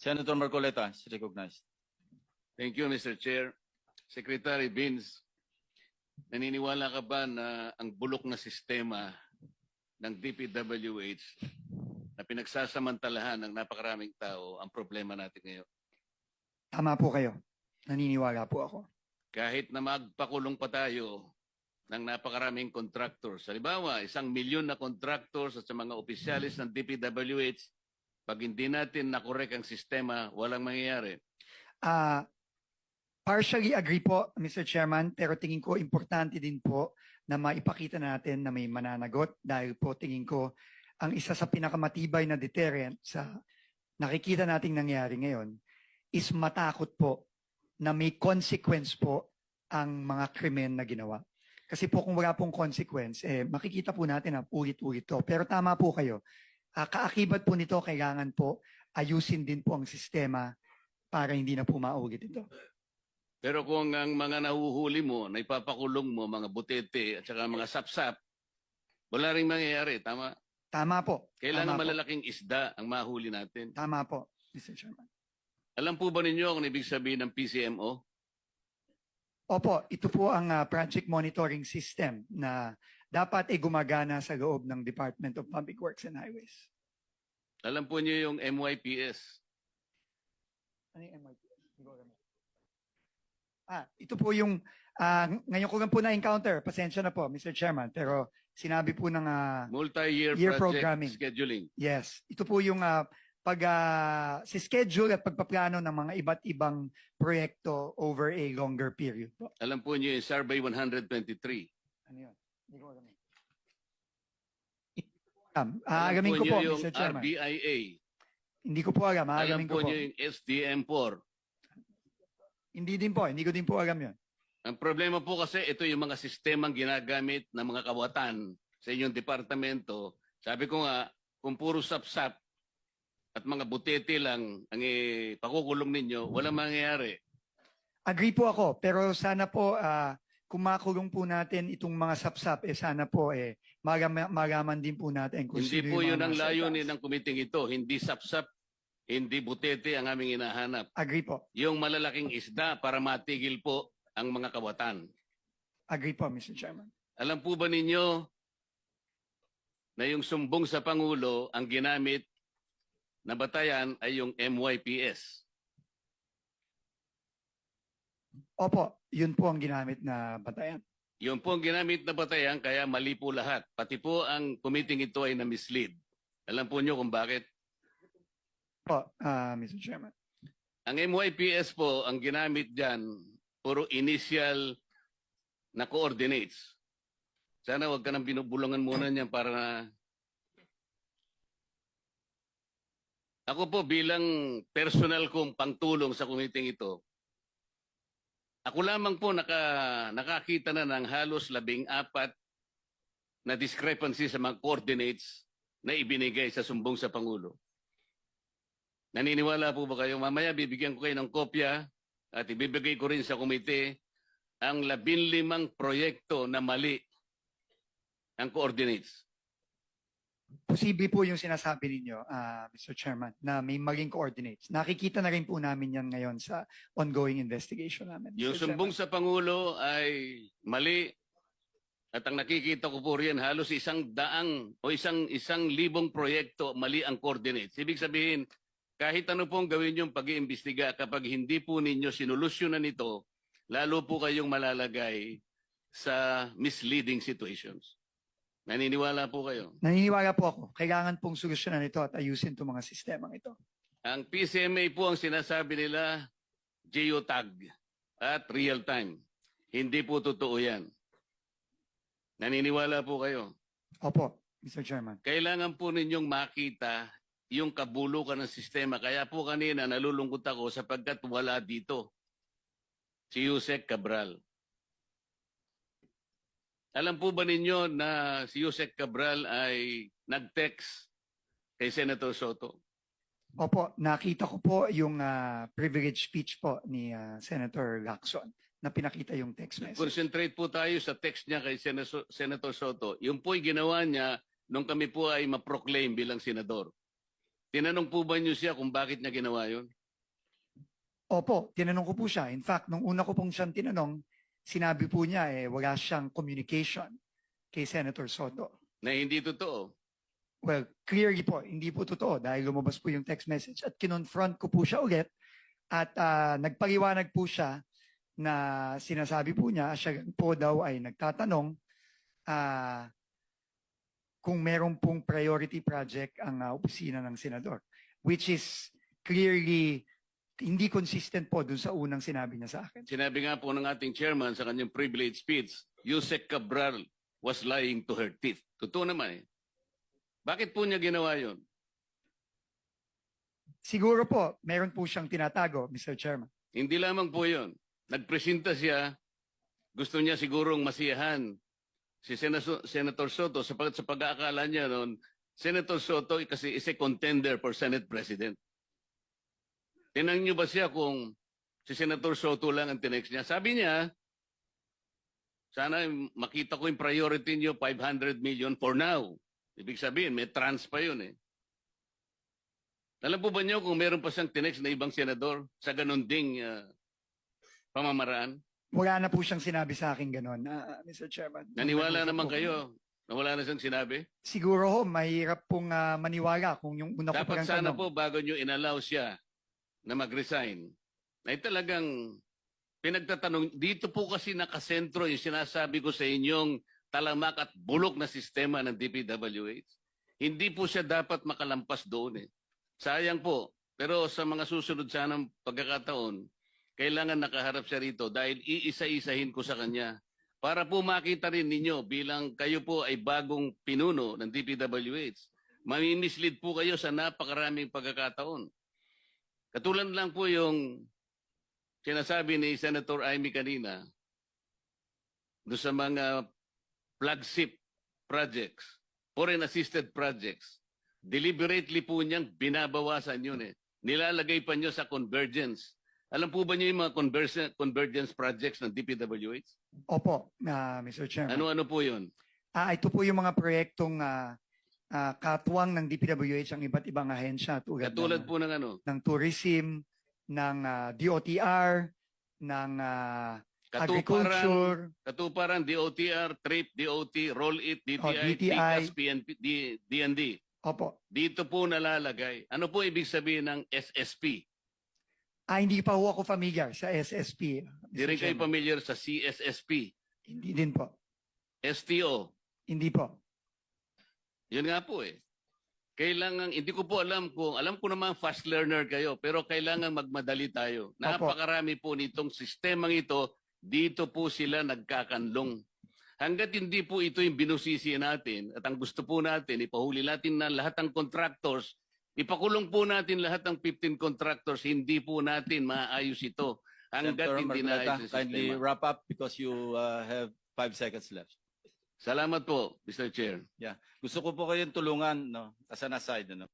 Senator Marcoleta is recognized. Thank you, Mr. Chair. Secretary Vince, naniniwala ka ba na ang bulok na sistema ng DPWH na pinagsasamantalahan ng napakaraming tao ang problema natin ngayon? Tama po kayo. Naniniwala po ako. Kahit na magpakulong pa tayo ng napakaraming contractors. Halimbawa, 1 milyon na contractors at sa mga opisyalis ng DPWH, pag hindi natin nakorek ang sistema, walang mangyayari. Partially agree po, Mr. Chairman, pero tingin ko importante din po na maipakita natin na may mananagot dahil po tingin ko ang isa sa pinakamatibay na deterrent sa nakikita nating nangyari ngayon is matakot po na may consequence po ang mga krimen na ginawa. Kasi po kung wala pong consequence, makikita po natin na ulit-ulit to. Pero tama po kayo. Kaakibat po nito, kailangan po ayusin din po ang sistema para hindi na po maulit ito. Pero kung ang mga nahuhuli mo, na ipapakulong mo, mga butete at saka mga sapsap, wala rin mangyayari, tama? Tama po. Kailangan Tama po. malalaking isda ang mahuli natin. Tama po, Mr. Chairman. Alam po ba ninyo kung ibig sabihin ng PCMO? Opo, ito po ang project monitoring system na dapat ay gumagana sa loob ng Department of Public Works and Highways. Alam po niyo yung MYPS? Ano yung MYPS? Ito po yung, ngayon ko lang po na-encounter, pasensya na po, Mr. Chairman, pero sinabi po ng Multi-year Year project programming. scheduling. yes, ito po yung si schedule at pagpaplano ng mga iba't ibang proyekto over a longer period po. Alam po niyo yung Survey 123. Ano yun? Hindi ko alam. Alam Aalamin ko niyo po, yung Mr. Chairman. RBIA. Hindi ko po alam. Alam Aalamin ko po po. niyo yung SDM4. Hindi din po. Hindi ko din po alam yun. Ang problema po kasi ito yung mga sistemang ginagamit ng mga kawatan sa inyong departamento. Sabi ko nga, kung puro sapsap at mga butete lang ang pakukulong ninyo, walang mangyayari. Agree po ako. Pero sana po, kung makulong po natin itong mga sapsap, sana po magaman din po natin kung Hindi sino po yung yun mga ang nasa layunin itaas. ng kumiting ito. Hindi sapsap, hindi butete ang aming hinahanap. Agree po. Yung malalaking isda para matigil po ang mga kawatan. Agree po, Mr. Chairman. Alam po ba ninyo na yung sumbong sa Pangulo ang ginamit na batayan ay yung MYPS? Opo, yun po ang ginamit na batayan. Yun po ang ginamit na batayan kaya mali po lahat. Pati po ang committing ito ay na-mislead. Alam po nyo kung bakit? Po, Mr. Chairman. Ang MYPS po, ang ginamit dyan, puro initial na coordinates. Sana wag ka nang binubulungan muna niyan para na... Ako po bilang personal kong pangtulong sa committing ito, ako lamang po nakakita na ng halos 14 na discrepancy sa mga coordinates na ibinigay sa sumbong sa Pangulo. Naniniwala po ba kayo? Mamaya bibigyan ko kayo ng kopya at ibibigay ko rin sa komite ang 15 proyekto na mali ang coordinates. Posible po yung sinasabi ninyo, Mr. Chairman, na may maling coordinates. Nakikita na rin po namin yan ngayon sa ongoing investigation namin. Yung Mr. sumbong Chairman. sa Pangulo ay mali at ang nakikita ko po riyan halos 100 o isang libong proyekto mali ang coordinates. Ibig sabihin, kahit ano pong gawin yung pag-iimbestiga, kapag hindi po ninyo sinolusyonan ito, lalo po kayong malalagay sa misleading situations. Naniniwala po kayo? Naniniwala po ako. Kailangan pong solusyonan ito at ayusin itong mga sistemang ito. Ang PCMA po ang sinasabi nila geotag at real time. Hindi po totoo yan. Naniniwala po kayo? Opo, Mr. Chairman. Kailangan po ninyong makita yung kabulukan ng sistema. Kaya po kanina nalulungkot ako sapagkat wala dito si Yusek Cabral. Alam po ba ninyo na si Yusek Cabral ay nag-text kay Senator Soto? Opo, nakita ko po yung privilege speech po ni Senator Lacson na pinakita yung text message. Concentrate po tayo sa text niya kay Senator Soto. Yung po'y ginawa niya nung kami po ay ma-proclaim bilang senador. Tinanong po ba niyo siya kung bakit niya ginawa yun? Opo, tinanong ko po siya. In fact, nung una ko pong siyang tinanong, sinabi po niya wala siyang communication kay Senator Soto. Na hindi totoo. Well, clearly po, hindi po totoo dahil lumabas po yung text message at kinonfront ko po siya ulit at nagpaliwanag po siya na sinasabi po niya, siya po daw ay nagtatanong kung meron pong priority project ang opisina ng senador, which is clearly hindi consistent po dun sa unang sinabi niya sa akin. Sinabi nga po ng ating chairman sa kanyang privilege speech, Yusek Cabral was lying to her teeth. Totoo naman eh. Bakit po niya ginawa yun? Siguro po, meron po siyang tinatago, Mr. Chairman. Hindi lamang po yun. Nagpresenta siya, gusto niya sigurong masiyahan si Senator Soto sapagkat sa pag-aakala niya noon, Senator Soto kasi is a contender for Senate President. Tinanong niyo ba siya kung si Senator Soto lang ang tinext niya? Sabi niya, sana makita ko yung priority niyo, 500 million for now. Ibig sabihin, may trans pa yun eh. Alam po ba niyo kung meron pa siyang tinext na ibang senador sa ganun ding pamamaraan? Wala na po siyang sinabi sa akin ganun, Mr. Chairman. Naniwala Nag-usap naman po kayo na wala na siyang sinabi? Siguro ho, mahirap pong maniwala kung yung una ko Dapat parang sana tanong. po bago niyo inallow siya na mag-resign, ay talagang pinagtatanong, dito po kasi nakasentro yung sinasabi ko sa inyong talamak at bulok na sistema ng DPWH. Hindi po siya dapat makalampas doon eh. Sayang po. Pero sa mga susunod sanang pagkakataon, kailangan nakaharap siya rito dahil iisa-isahin ko sa kanya para po makita rin ninyo bilang kayo po ay bagong pinuno ng DPWH. Mamimislead po kayo sa napakaraming pagkakataon. Katulad lang po yung sinasabi ni Senator Amy kanina doon sa mga flagship projects, foreign assisted projects. Deliberately po niyang binabawasan yun eh. Nilalagay pa niyo sa convergence. Alam po ba niyo yung mga convergence projects ng DPWH? Opo, Mr. Chairman. Ano-ano po yun? Ito po yung mga proyektong katuwang ng DPWH ang iba't ibang ahensya Katulad po ng ano? ng tourism, ng DOTR, ng agriculture, Katuparan, DOTR, TRIP, DOT, Roll It, DTI, DTI. TICAS, PNP, DND. opo. Dito po nalalagay. Ano po ibig sabihin ng SSP? Hindi pa ho ako familiar sa SSP. Di rin kayo familiar sa CSSP, Hindi din po. STO. Hindi po. Yun nga po eh. Kailangan, hindi ko po alam ko naman fast learner kayo, pero kailangan magmadali tayo. Napakarami po nitong sistemang ito, dito po sila nagkakanlong. Hanggat hindi po ito yung binusisi natin at ang gusto po natin, ipahuli natin na lahat ng contractors, ipakulong po natin lahat ng 15 contractors, hindi po natin maayos ito. Hanggat Senator hindi Marcoleta, naayos yung kindly sistema. wrap up because you have 5 seconds left. Salamat po, Mr. Chair. Gusto ko po kayong tulungan, no, as an aside, ano.